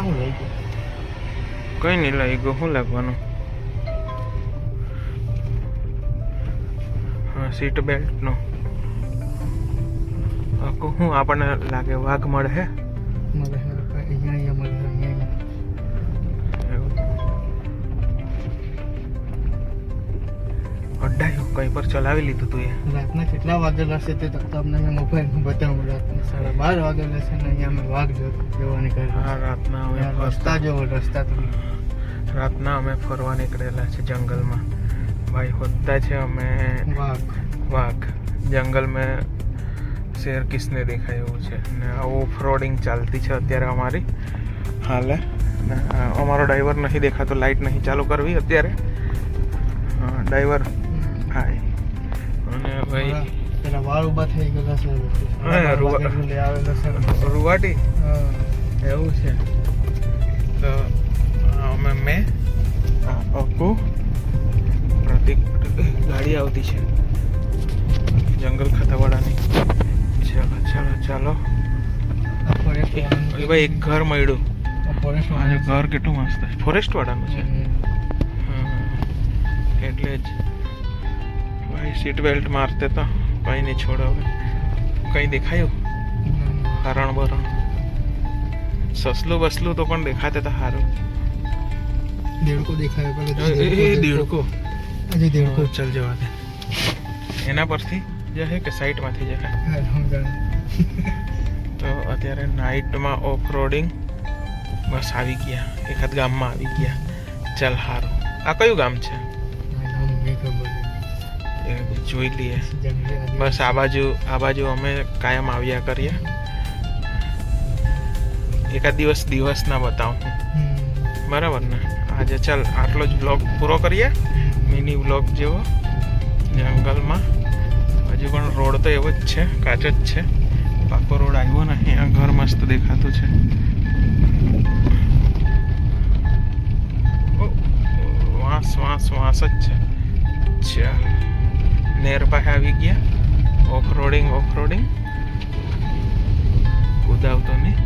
હું લઈ ગયો કઈ નહીં લઈ ગયો, શું લાગવાનું? હા, સીટ બેલ્ટ નો શું આપણને લાગે વાઘ મળે હે? મળે અહીંયા મળે અહીંયા અડાયું કઈ પર ચલાવી લીધું તું એ? રાતના કેટલા વાગેલા છે તે તમને મેં મોબાઈલમાં બતાવું. રાતના 12:30 વાગેલા છે ને અહીંયા અમે વાઘ જોવાની કરી. હા, રાતના અમે રસ્તા જોવો, રસ્તા તમે. રાતના અમે ફરવા નીકળેલા છે જંગલમાં ભાઈ. હોતા છે અમે વાઘ જંગલ મેં શેર કિસને દેખાય એવું છે ને ઓફ રોડિંગ ચાલતી છે અત્યારે અમારી હાલે. અમારો ડ્રાઈવર નહીં દેખાતો, લાઇટ નહીં ચાલુ કરવી અત્યારે. ડ્રાઈવર હાય. અને ભાઈ પેલા વાળ ઉભા થઈ ગયેલા છે, રૂવાટી એવું છે. તો અમે મેં અકુ પ્રતિક ગાડી આવતી છે જંગલ ખાતાવાળાની. ચાલો ચાલો ચાલો ભાઈ. એક ઘર મળ્યું. ઘર કેટલું મસ્ત છે, ફોરેસ્ટ વાળાનું છે. એટલે જ ભાઈ સીટ બેલ્ટ મારતે તો કઈ નહીં છોડો. હવે કઈ દેખાયું? હરણ બરણ સસલું બસલું તો પણ દેખાતે તો સારું. દેડકો દેખાય દેડકો. હજી દેડકો ચલ જવા દે. એના પરથી જશે કે સાઈડમાંથી જશે? તો અત્યારે નાઇટમાં ઓફ રોડિંગ બસ આવી ગયા, એકાદ ગામમાં આવી ગયા. ચાલ સારું. આ કયું ગામ છે એ જોઈ લઈએ. બસ આ બાજુ અમે કાયમ આવ્યા કરીએ. એકાદ દિવસ ના બતાવું બરાબર ને? આજે ચાલ આટલો જ બ્લોગ પૂરો કરીએ, મિની બ્લોગ જેવો જંગલમાં. હજુ પણ રોડ તો એવો જ છે, કાચ જ છે, પાકો રોડ આવ્યો નહીં. આ ઘર મસ્ત દેખાતું છે. વાંસ જ છે. ચાલ નેર પાસે આવી ગયા. ઓફ રોડિંગ કુદાવતો નહીં.